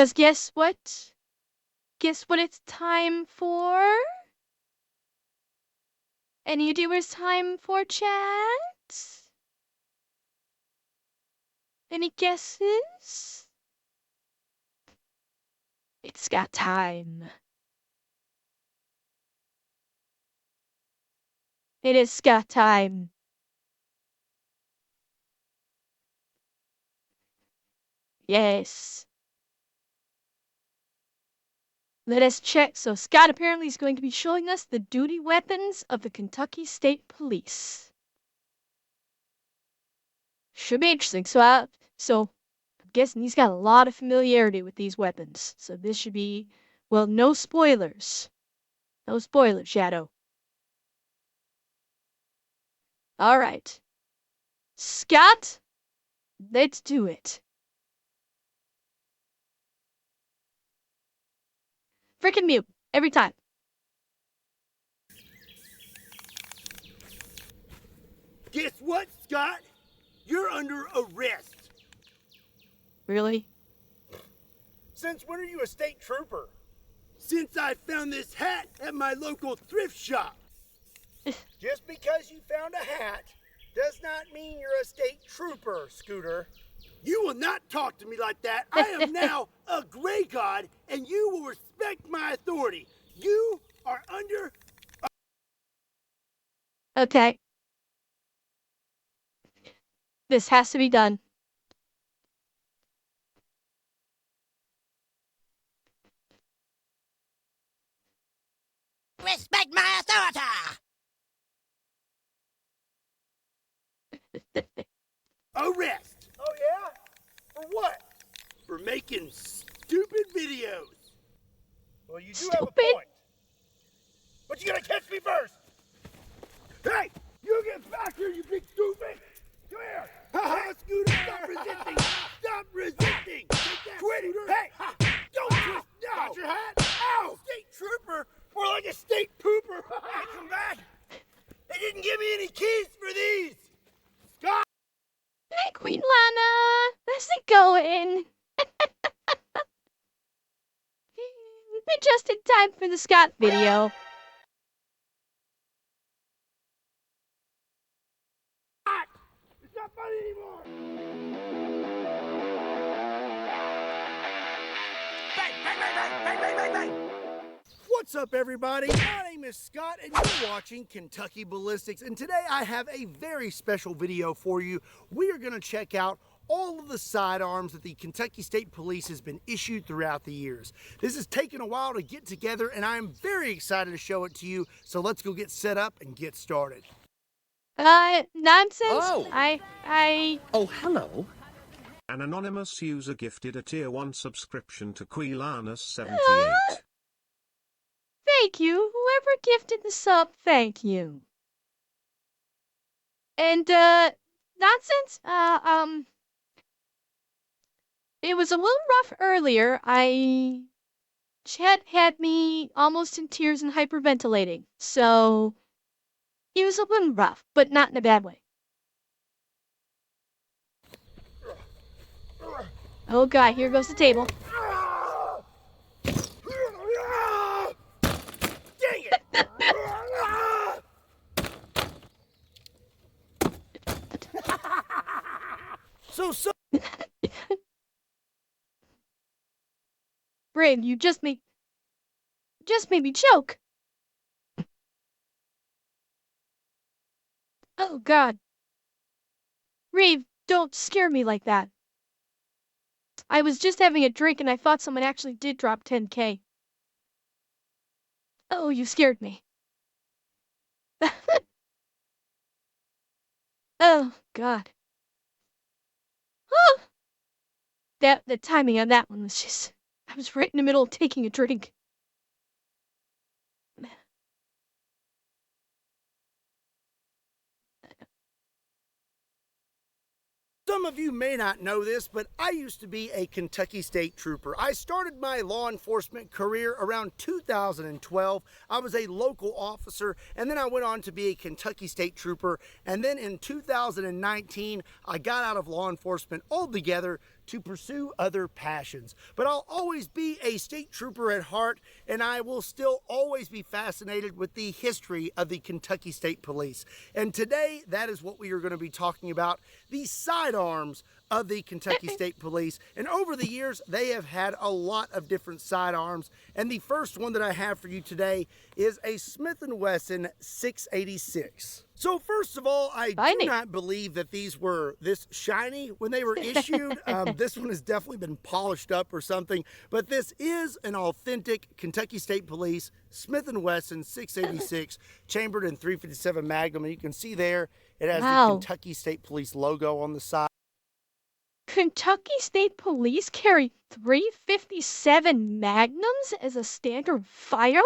Because guess what? Guess what it's time for? Any idea what it's time for, chat? Any guesses? It's got time. It is Scott time. Yes. Let us check. So Scott apparently is going to be showing us the duty weapons of the Kentucky State Police. Should be interesting. So I'm guessing he's got a lot of familiarity with these weapons. So this should be, well, no spoilers. No spoilers, Shadow. All right. Scott, let's do it. Frickin' mute. Every time. Guess what, Scott? You're under arrest. Really? Since when are you a state trooper? Since I found this hat at my local thrift shop. Just because you found a hat does not mean you're a state trooper, Scooter. You will not talk to me like that. I am now a gray god, and you will respect my authority. You are under... Okay. This has to be done. Respect my authority! Arrest! Oh, yeah? For what? For making stupid videos. Well, you do have a point. But you gotta catch me first! Hey! You get back here, you big stupid! Come here! Ha-ha, Scooter! Stop resisting! Stop resisting! Quit it! Hey! Don't twist! No! Got your hat? Ow! State trooper? More like a state pooper! Hey, come back! They didn't give me any keys for these! Scott! Hey, Queen Lana! How's it going? Just in time for the Scott video. It's not funny anymore! Bang, bang, bang, bang, bang, bang, bang, bang! What's up, everybody? My name is Scott, and you're watching Kentucky Ballistics. And today I have a very special video for you. We are going to check out all of the sidearms that the Kentucky State Police has been issued throughout the years. This has taken a while to get together, and I am very excited to show it to you. So let's go get set up and get started. Nonsense. Oh. Oh, hello. An anonymous user gifted a tier 1 subscription to Quilana78. Thank you. Whoever gifted the sub, thank you. And, nonsense, it was a little rough earlier. Chet had me almost in tears and hyperventilating, so it was a little rough, but not in a bad way. Oh god, here goes the table. Dang it! So Brain, you just made me choke. Oh god. Reeve, don't scare me like that. I was just having a drink and I thought someone actually did drop 10K. Oh, you scared me. Oh god. Oh! The timing on that one was just... I was right in the middle of taking a drink. some of you may not know this, but I used to be a Kentucky State Trooper. I started my law enforcement career around 2012. I was a local officer, and then I went on to be a Kentucky State Trooper. And then in 2019, I got out of law enforcement altogether to pursue other passions. But I'll always be a state trooper at heart, and I will still always be fascinated with the history of the Kentucky State Police. And today, that is what we are going to be talking about, the sidearms of the Kentucky State Police. And over the years, they have had a lot of different sidearms. And the first one that I have for you today is a Smith & Wesson 686. So first of all, I do not believe that these were this shiny when they were issued. This one has definitely been polished up or something, but this is an authentic Kentucky State Police Smith & Wesson 686 chambered in .357 Magnum. And you can see there, it has the Kentucky State Police logo on the side. Kentucky State Police carry .357 Magnums as a standard firearm?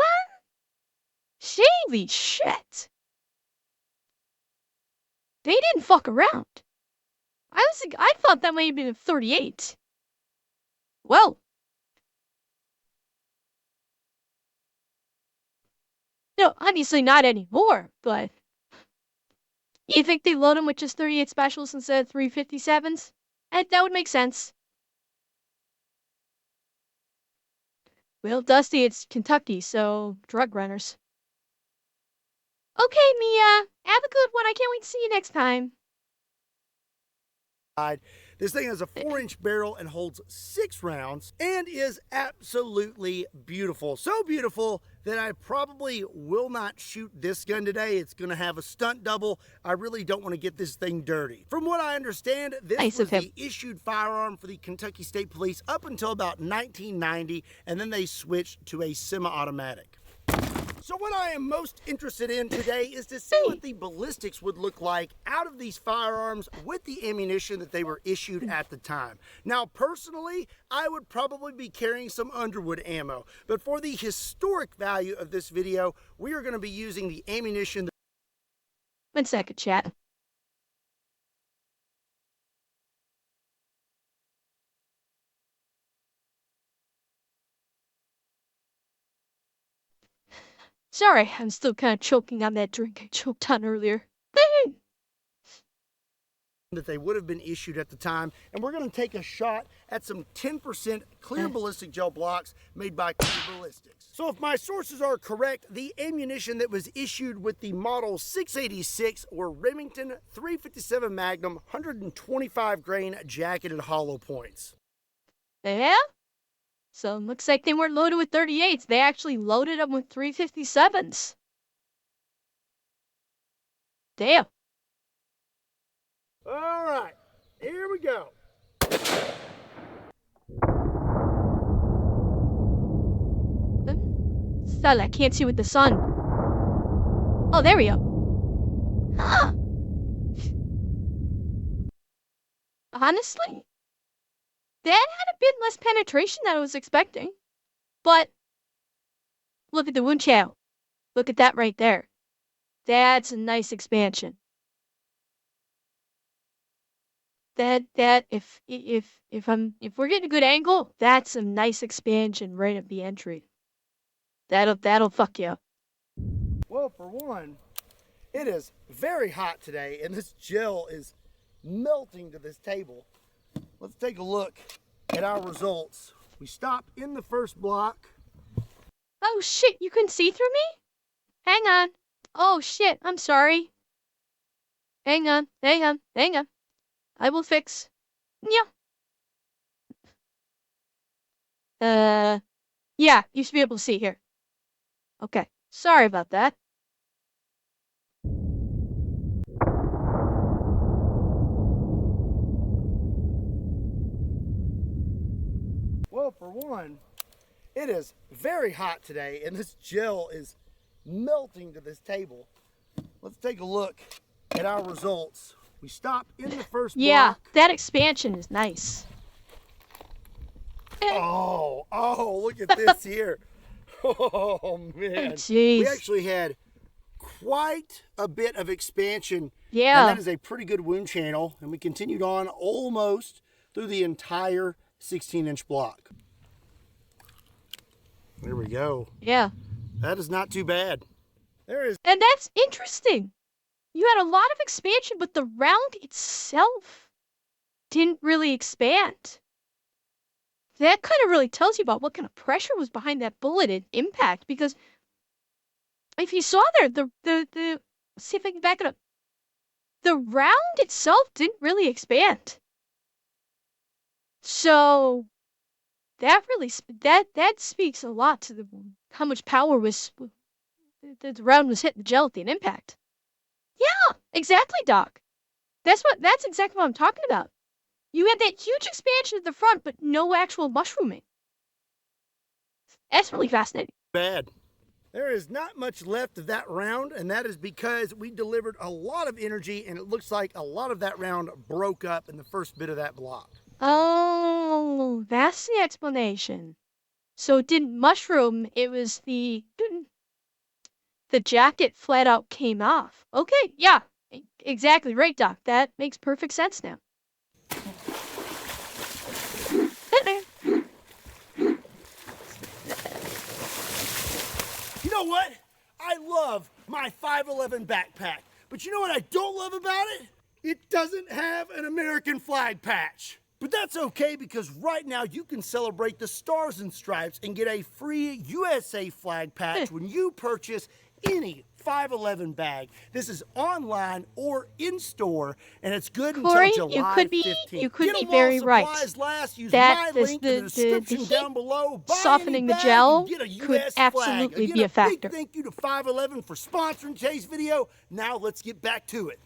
Holy shit! They didn't fuck around. I thought that might have been a .38. Well. No, obviously not anymore, but you think they load them with just .38 specials instead of .357s? That would make sense. Well, Dusty, it's Kentucky, so drug runners. Okay, Mia, have a good one. I can't wait to see you next time. This thing has a 4-inch barrel and holds 6 rounds and is absolutely beautiful. So beautiful that I probably will not shoot this gun today. It's going to have a stunt double. I really don't want to get this thing dirty. From what I understand, this was the issued firearm for the Kentucky State Police up until about 1990, and then they switched to a semi-automatic. So what I am most interested in today is to see what the ballistics would look like out of these firearms with the ammunition that they were issued at the time. Now, personally, I would probably be carrying some Underwood ammo, but for the historic value of this video, we are going to be using the ammunition. 1 second, chat. Sorry, I'm still kind of choking on that drink I choked on earlier. That they would have been issued at the time, and we're going to take a shot at some 10% clear ballistic gel blocks made by Clear Ballistics. So if my sources are correct, the ammunition that was issued with the model 686 were Remington .357 Magnum 125 grain jacketed hollow points. Yeah? So it looks like they weren't loaded with 38s. They actually loaded them with .357s. Damn. All right, here we go. Still, I can't see with the sun. Oh, there we go. Huh. Honestly, that had a bit less penetration than I was expecting. But look at the wound channel. Look at that right there. That's a nice expansion. If we're getting a good angle, that's a nice expansion right at the entry. That'll fuck you up. Well, for one, it is very hot today, and this gel is melting to this table. Let's take a look at our results. We stop in the first block. Oh shit, you can see through me? Hang on. Oh shit, I'm sorry. Hang on. I will fix. Yeah. Yeah, you should be able to see here. Okay, sorry about that. Well, for one, it is very hot today, and this gel is melting to this table. Let's take a look at our results. We stop in the first block. Yeah, that expansion is nice. Oh, look at this here. Oh, man. Jeez. We actually had quite a bit of expansion. Yeah. And that is a pretty good wound channel. And we continued on almost through the entire 16-inch block. There we go. Yeah. That is not too bad. There is. And that's interesting. You had a lot of expansion, but the round itself didn't really expand. that kind of really tells you about what kind of pressure was behind that bullet at impact, because if you saw there, let's see if I can back it up. The round itself didn't really expand. So that really that speaks a lot to how much power was the round was hitting the gel at the impact. Yeah, exactly, Doc. That's exactly what I'm talking about. You had that huge expansion at the front, but no actual mushrooming. That's really fascinating. Bad. There is not much left of that round, and that is because we delivered a lot of energy, and it looks like a lot of that round broke up in the first bit of that block. Oh, that's the explanation. So it didn't mushroom, it was the jacket flat out came off. Okay, yeah, exactly right, Doc. That makes perfect sense now. You know what? I love my 511 backpack, but you know what I don't love about it? It doesn't have an American flag patch. But that's okay, because right now you can celebrate the Stars and Stripes and get a free USA flag patch when you purchase any 511 bag. This is online or in store, and it's good Corey, until July 15th. you could be very right. Use That my link in the description heat down below. Buy softening any the bag gel and get a could US absolutely flag. be a factor. Big thank you to 511 for sponsoring today's video. Now let's get back to it.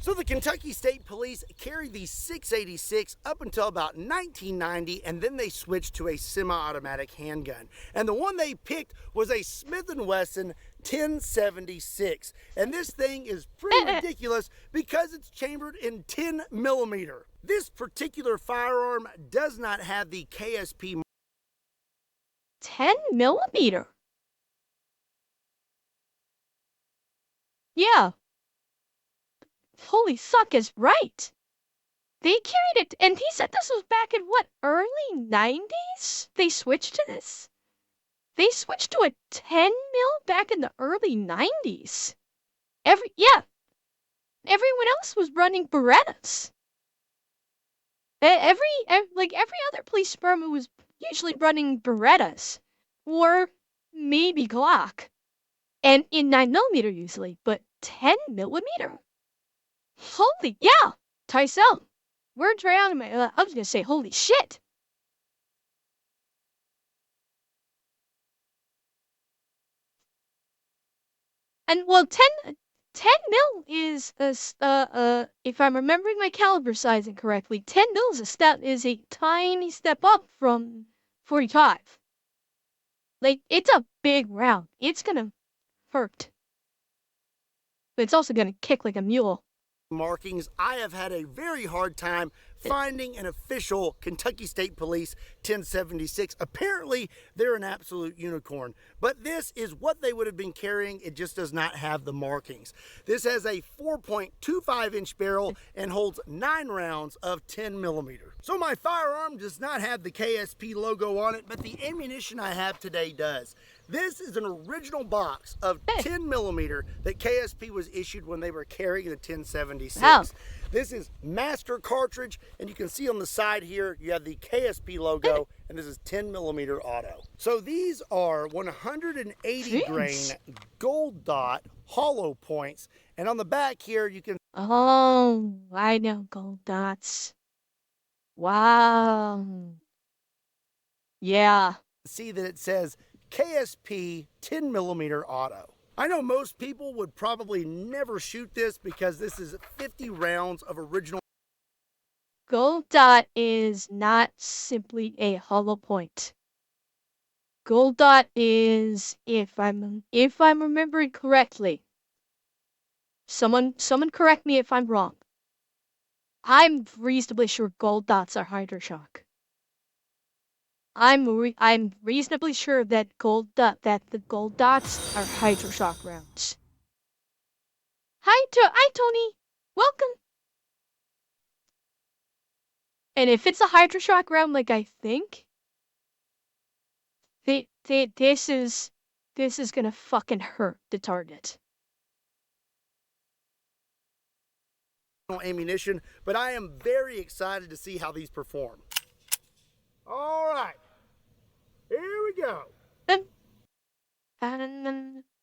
So the Kentucky State Police carried the 686 up until about 1990, and then they switched to a semi-automatic handgun. And the one they picked was a Smith & Wesson 1076. And this thing is pretty ridiculous because it's chambered in 10 millimeter. This particular firearm does not have the KSP 10 millimeter. Yeah. Holy suck is right. They carried it, and he said this was back in what, early 90s? They switched to this? They switched to a 10 mil back in the early 90s. Everyone else was running Berettas. Every other police department was usually running Berettas, or maybe Glock, and in 9 millimeter usually, but 10 millimeter. Holy, yeah, Tysell. Words right out of my, I was gonna say, holy shit. And well, 10 mil is, if I'm remembering my caliber sizing correctly, 10 mil is a tiny step up from 45. Like, it's a big round. It's gonna hurt. But it's also gonna kick like a mule. Markings. I have had a very hard time finding an official Kentucky State Police 1076. Apparently, they're an absolute unicorn. But this is what they would have been carrying. It just does not have the markings. This has a 4.25 inch barrel and holds 9 rounds of 10 millimeter. So my firearm does not have the KSP logo on it, but the ammunition I have today does. This is an original box of 10 millimeter that KSP was issued when they were carrying the 1076. Wow. This is master cartridge, and you can see on the side here, you have the KSP logo, and this is 10 millimeter auto. So these are 180 grain gold dot hollow points, and on the back here, you can Oh, I know gold dots. Wow. Yeah. see that it says KSP 10 millimeter auto. I know most people would probably never shoot this because this is 50 rounds of original. Gold dot is not simply a hollow point. Gold dot is, if I'm remembering correctly, someone correct me if I'm wrong. I'm reasonably sure gold dots are Hydroshock. I'm reasonably sure that the gold dots are Hydroshock rounds. Hi Tony, welcome. And if it's a Hydroshock round, like I think, this is gonna fucking hurt the target. Ammunition, but I am very excited to see how these perform. All right. Here we go.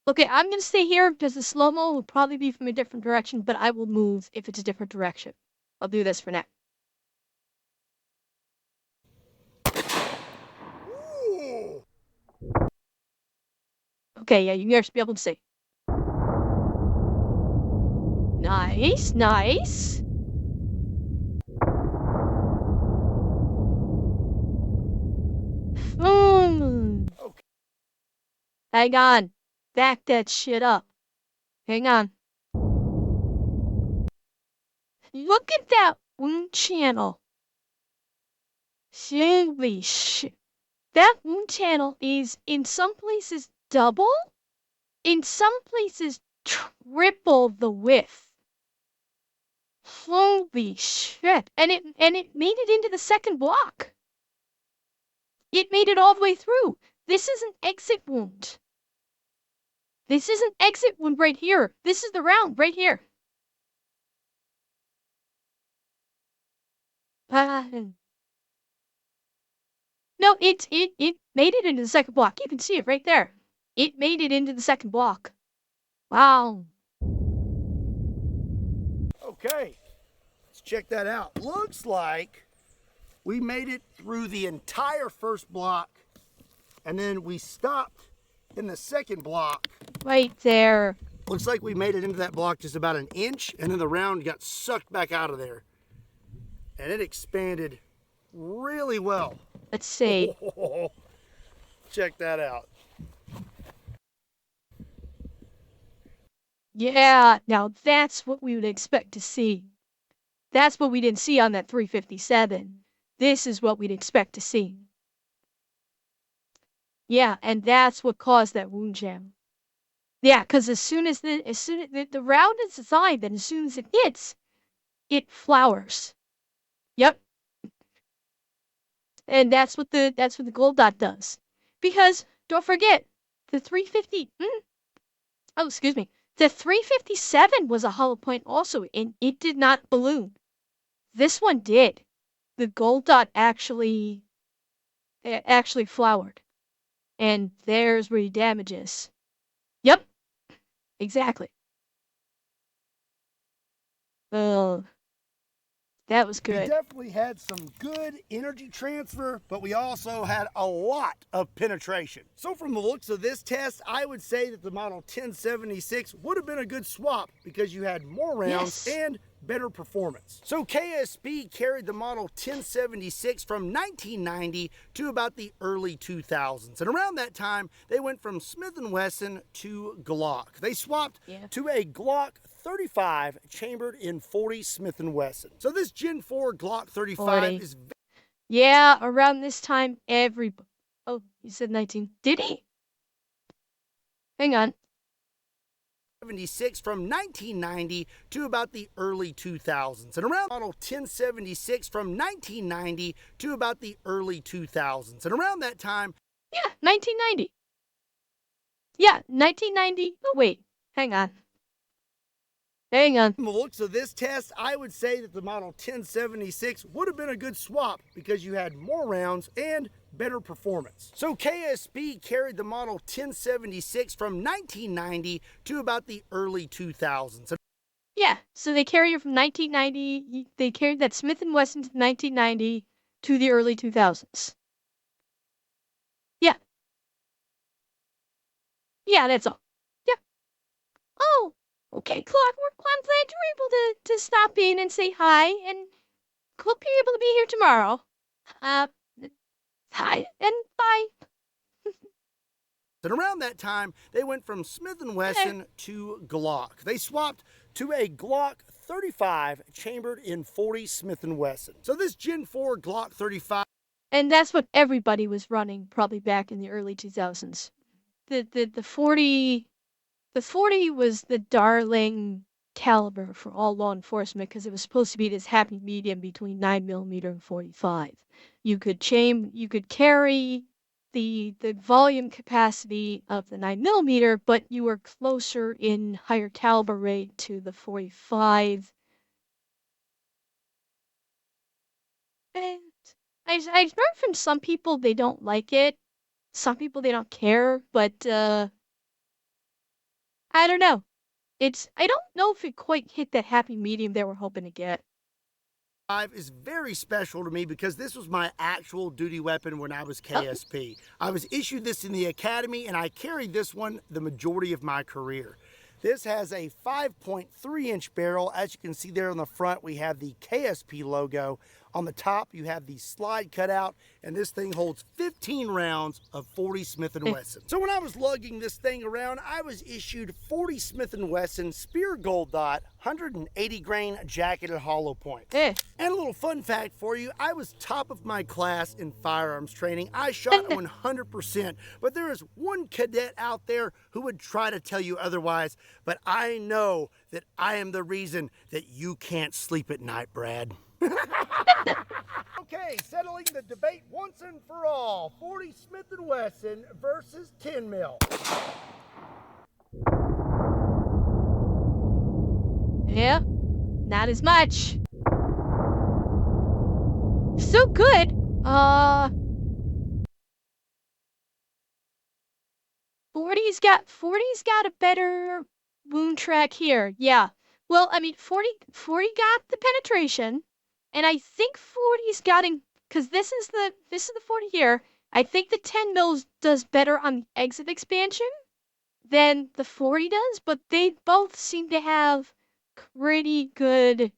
Okay, I'm gonna stay here because the slow-mo will probably be from a different direction, but I will move if it's a different direction. I'll do this for now. Ooh. Okay, yeah, you guys should be able to see. Nice, nice. Okay. Hang on. Back that shit up. Hang on. Look at that wound channel. Holy shit. That wound channel is in some places double, in some places triple the width. Holy shit. And it made it into the second block. It made it all the way through. This is an exit wound. This is an exit wound right here. This is the round right here. No, it made it into the second block. You can see it right there. It made it into the second block. Wow. Okay. Let's check that out. Looks like we made it through the entire first block, and then we stopped in the second block. Right there. Looks like we made it into that block just about an inch, and then the round got sucked back out of there. And it expanded really well. Let's see. Check that out. Yeah, now that's what we would expect to see. That's what we didn't see on that 357. This is what we'd expect to see. Yeah, and that's what caused that wound jam. Yeah, because as soon as the round is designed, then as soon as it hits, it flowers. Yep. And that's what the gold dot does. Because don't forget, the 350. Oh, excuse me. The 357 was a hollow point also, and it did not balloon. This one did. The gold dot actually flowered. And there's where he damages. Yep. Exactly. Oh, that was We good. definitely had some good energy transfer, but we also had a lot of penetration. So from the looks of this test, I would say that the model 1076 would have been a good swap because you had more rounds and better performance. So KSP carried the model 1076 from 1990 to about the early 2000s. And around that time, they went from Smith & Wesson to Glock. They swapped to a Glock 35 chambered in 40 Smith & Wesson. So this Gen 4 Glock 35 is... Yeah, around this time, Oh, he said 19. Did he? Hang on. 76 from 1990 to about the early 2000s. And around model 1076 from 1990 to about the early 2000s. And around that time... Yeah, 1990. Yeah, 1990. Oh, wait. Hang on. Hang on. From the looks of this test, I would say that the model 1076 would have been a good swap because you had more rounds and better performance. So KSP carried the model 1076 from 1990 to about the early 2000s. Yeah, so they carried it from 1990. They carried that Smith & Wesson from 1990 to the early 2000s. Yeah. Yeah, that's all. Yeah. Oh, okay, Clockwork. I'm glad you were able to stop in and say hi, and hope you're able to be here tomorrow. Hi, and bye. And around that time, they went from Smith & Wesson to Glock. They swapped to a Glock 35 chambered in 40 Smith & Wesson. So this Gen 4 Glock 35... And that's what everybody was running probably back in the early 2000s. The 40 was the darling caliber for all law enforcement because it was supposed to be this happy medium between 9mm and 45. You could carry the volume capacity of the 9mm, but you were closer in higher caliber rate to the 45. And I've heard from some people they don't like it. Some people they don't care, but I don't know. I don't know if it quite hit that happy medium they were hoping to get. Is very special to me because this was my actual duty weapon when I was KSP. I was issued this in the academy and I carried this one the majority of my career. This has a 5.3-inch barrel. As you can see there on the front, we have the KSP logo. On the top, you have the slide cutout, and this thing holds 15 rounds of 40 Smith & Wesson. So when I was lugging this thing around, I was issued 40 Smith & Wesson Spear Gold Dot 180 grain jacketed hollow point. And a little fun fact for you, I was top of my class in firearms training. I shot 100%, but there is one cadet out there who would try to tell you otherwise, but I know that I am the reason that you can't sleep at night, Brad. Okay, settling the debate once and for all. 40 Smith & Wesson versus 10 mil. Yeah, not as much. So good. 40's got a better wound track here. Yeah. Well, I mean, 40 got the penetration, and I think 40's gotten, because this is the 40 here. I think the 10 mils does better on the exit expansion than the 40 does, but they both seem to have pretty good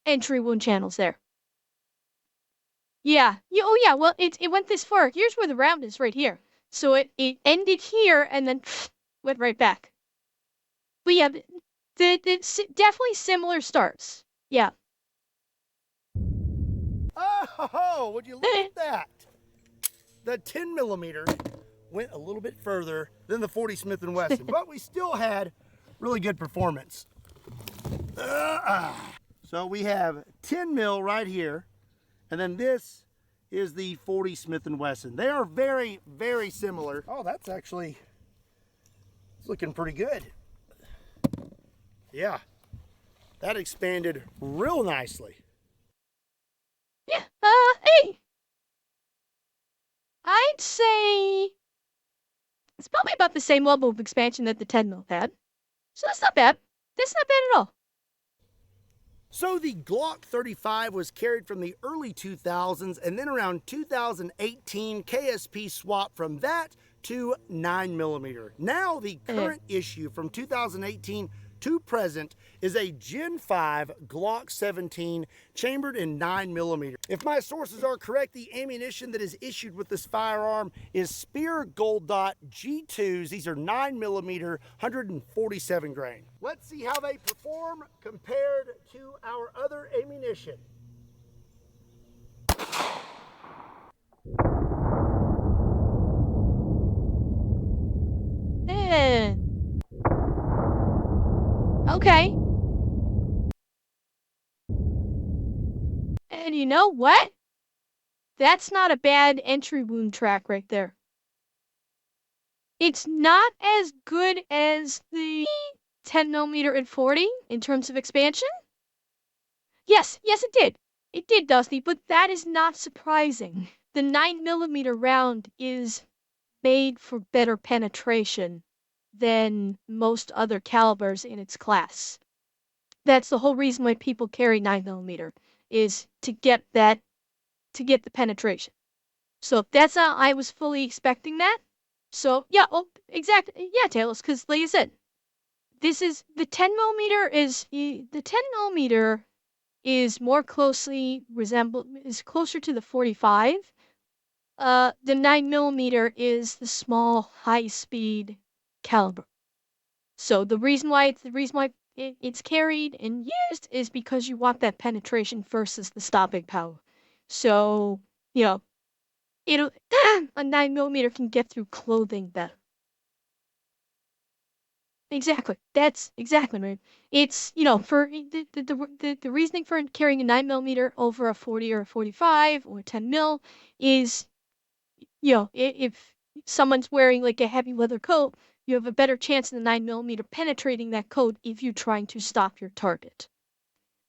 entry wound channels there. Yeah. Oh yeah. Well, it went this far. Here's where the round is, right here. So it ended here and then went right back. But yeah, it's definitely similar starts. Yeah. Oh, would you look at that? The 10 millimeter went a little bit further than the 40 Smith & Wesson, but we still had really good performance. So we have 10 mil right here, and then this is the 40 Smith & Wesson. They are very, very similar. Oh, that's actually, it's looking pretty good. Yeah, that expanded real nicely. Yeah. Hey. I'd say it's probably about the same level of expansion that the 10 mil had. So that's not bad. That's not bad at all. So the Glock 35 was carried from the early 2000s, and then around 2018, KSP swapped from that to 9mm. Now the current issue from 2018 to present is a Gen 5 Glock 17 chambered in 9mm. If my sources are correct, the ammunition that is issued with this firearm is Spear Gold Dot G2s. These are 9mm, 147 grain. Let's see how they perform compared to our other ammunition. Okay. And you know what? That's not a bad entry wound track right there. It's not as good as the 10mm and 40 in terms of expansion. Yes, it did. It did, Dusty, but that is not surprising. The 9mm round is made for better penetration than most other calibers in its class. That's the whole reason why people carry 9mm, is to get the penetration. So that's how I was fully expecting that. So yeah, exactly. Yeah, Talos, because like I said, this is the 10mm is more closely is closer to the 45. The 9mm is the small, high-speed caliber. So the reason why it's carried and used is because you want that penetration versus the stopping power. So, you know, a 9mm can get through clothing better. Exactly. That's exactly right. It's, for the reasoning for carrying a 9mm over a 40 or a 45 or 10 mil is, if someone's wearing like a heavy leather coat, you have a better chance of the 9mm penetrating that coat if you're trying to stop your target.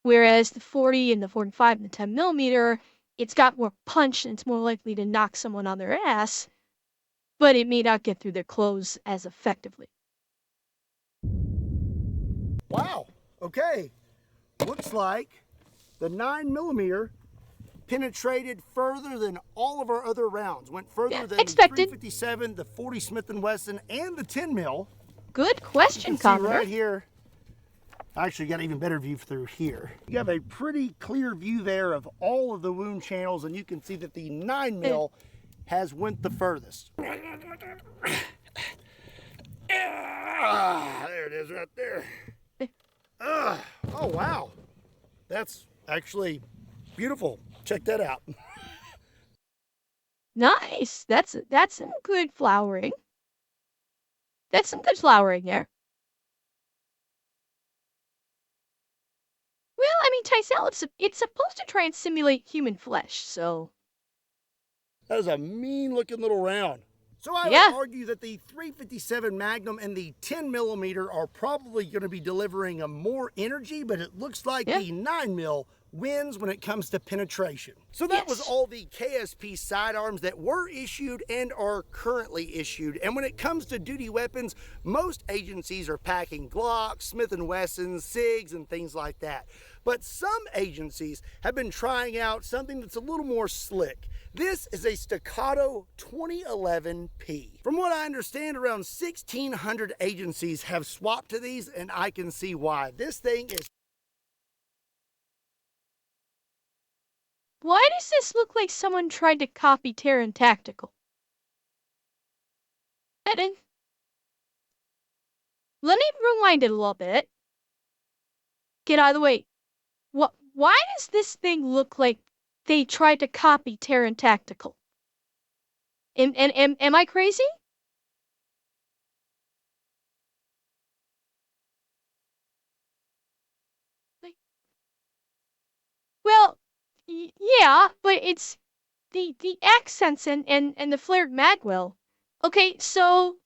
Whereas the 40 and the 45 and the 10mm, it's got more punch and it's more likely to knock someone on their ass, but it may not get through their clothes as effectively. Wow. Okay. Looks like the 9mm penetrated further than all of our other rounds. Went further than expected. the 357, the 40 Smith & Wesson, and the 10 mil. Good question, You can see Commodore. right here. I actually got an even better view through here. You have a pretty clear view there of all of the wound channels, and you can see that the 9mm has went the furthest. There it is right there. Oh, wow. That's actually beautiful. Check that out. Nice. That's some good flowering. That's some good flowering there. Well, I mean, Tycel, it's supposed to try and simulate human flesh, so... That is a mean looking little round. So I would argue that the 357 Magnum and the 10mm are probably going to be delivering a more energy, but it looks like the 9mm wins when it comes to penetration. So that was all the KSP sidearms that were issued and are currently issued. And when it comes to duty weapons, most agencies are packing Glocks, Smith & Wessons, SIGs, and things like that. But some agencies have been trying out something that's a little more slick. This is a Staccato 2011P. From what I understand, around 1,600 agencies have swapped to these, and I can see why. This thing is... Why does this look like someone tried to copy Terran Tactical? Let me rewind it a little bit. Get out of the way. Why does this thing look like they tried to copy Terran Tactical? Am I crazy? Well, yeah, but it's the accents and the flared magwell. Okay, so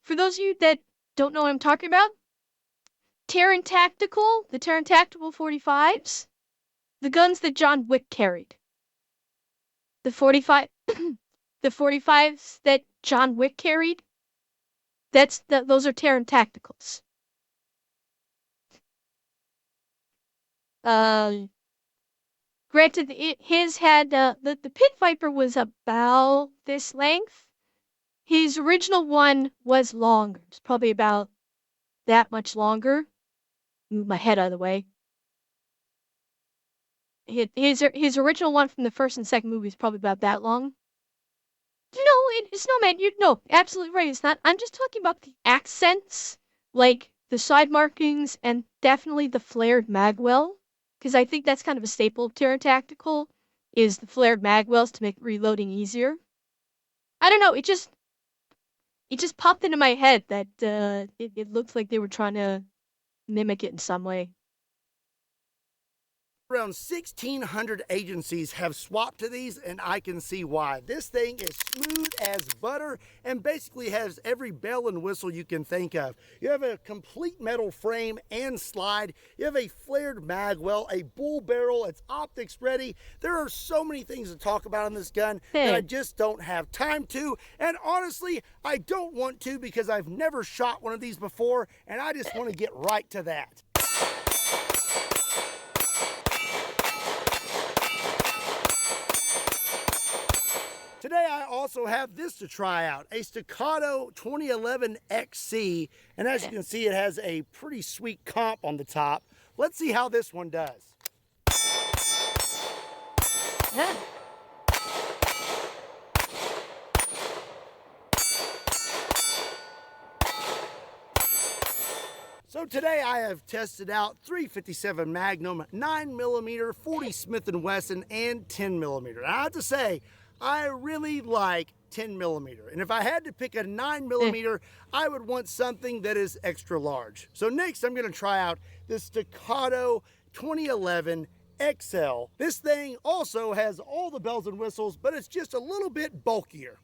for those of you that don't know what I'm talking about, Terran Tactical, the Terran Tactical 45s, the guns that John Wick carried. The 45s that John Wick carried, those are Terran Tacticals. Granted, his had the Pit Viper was about this length. His original one was longer. It's probably about that much longer. Move my head out of the way. His original one from the first and second movie is probably about that long. No, it's no, man. You no, absolutely right. It's not. I'm just talking about the accents, like the side markings, and definitely the flared magwell, because I think that's kind of a staple of Terra Tactical, is the flared magwells to make reloading easier. I don't know. It just popped into my head that it looks like they were trying to mimic it in some way. Around 1,600 agencies have swapped to these, and I can see why. This thing is smooth as butter and basically has every bell and whistle you can think of. You have a complete metal frame and slide. You have a flared magwell, a bull barrel. It's optics ready. There are so many things to talk about on this gun that I just don't have time to. And honestly, I don't want to because I've never shot one of these before, and I just want to get right to that. Today I also have this to try out, a Staccato 2011 XC, and as you can see it has a pretty sweet comp on the top. Let's see how this one does. So today I have tested out 357 Magnum, 9mm, 40 Smith & Wesson, and 10mm. I have to say, I really like 10mm, and if I had to pick a 9mm, I would want something that is extra large. So next I'm going to try out this Staccato 2011 XL. This thing also has all the bells and whistles, but it's just a little bit bulkier.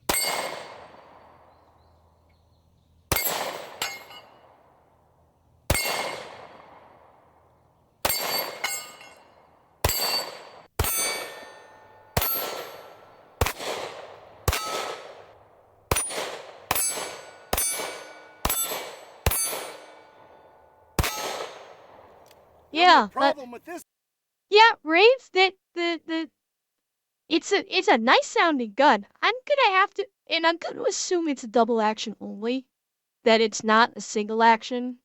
Yeah, problem with this. Yeah, Raves, it's a nice sounding gun. I'm gonna assume it's a double action only, that it's not a single action.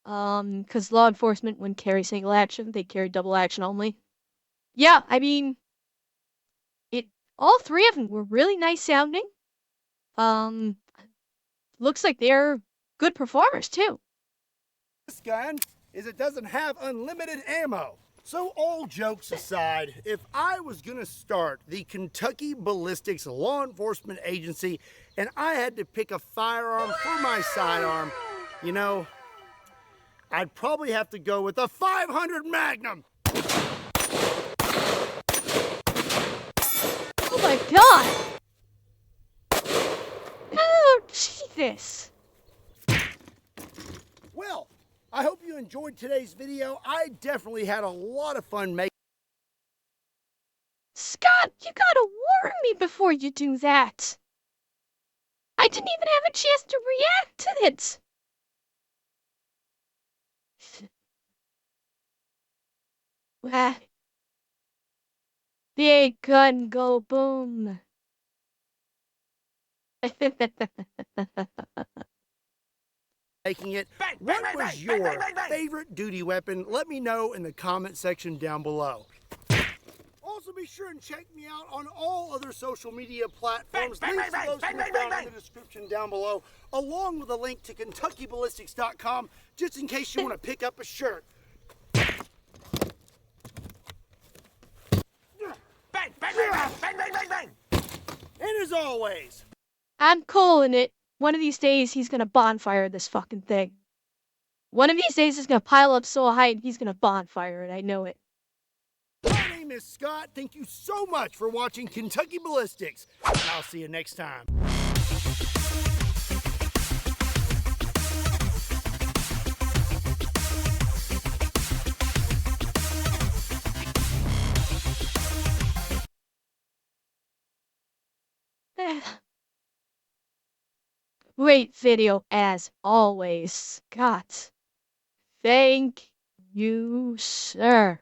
Because law enforcement wouldn't carry single action, they carry double action only. Yeah, I mean, it all three of them were really nice sounding. Um, looks like they're good performers too. This gun is it doesn't have unlimited ammo. So all jokes aside, if I was gonna start the Kentucky Ballistics Law Enforcement Agency and I had to pick a firearm for my sidearm, you know, I'd probably have to go with a 500 Magnum. Oh my god! Oh, Jesus! Well, I hope you enjoyed today's video. I definitely had a lot of fun making. Scott, you gotta warn me before you do that. I didn't even have a chance to react to it. Big gun go boom. Making it. Bang, What bang, bang, was bang, your bang, bang, bang. favorite duty weapon? Let me know in the comment section down below. Also be sure and check me out on all other social media platforms. Bang, bang, Links to bang, those bang, can be bang, found bang, in the bang. description down below, along with a link to KentuckyBallistics.com, just in case you want to pick up a shirt. Bang, bang, bang, bang, bang, bang, bang, bang. And as always, I'm calling it. One of these days, he's gonna bonfire this fucking thing. One of these days, it's gonna pile up so high, and he's gonna bonfire it. I know it. my name is Scott. Thank you so much for watching Kentucky Ballistics, and I'll see you next time. Great video as always, Scott. Thank you, sir.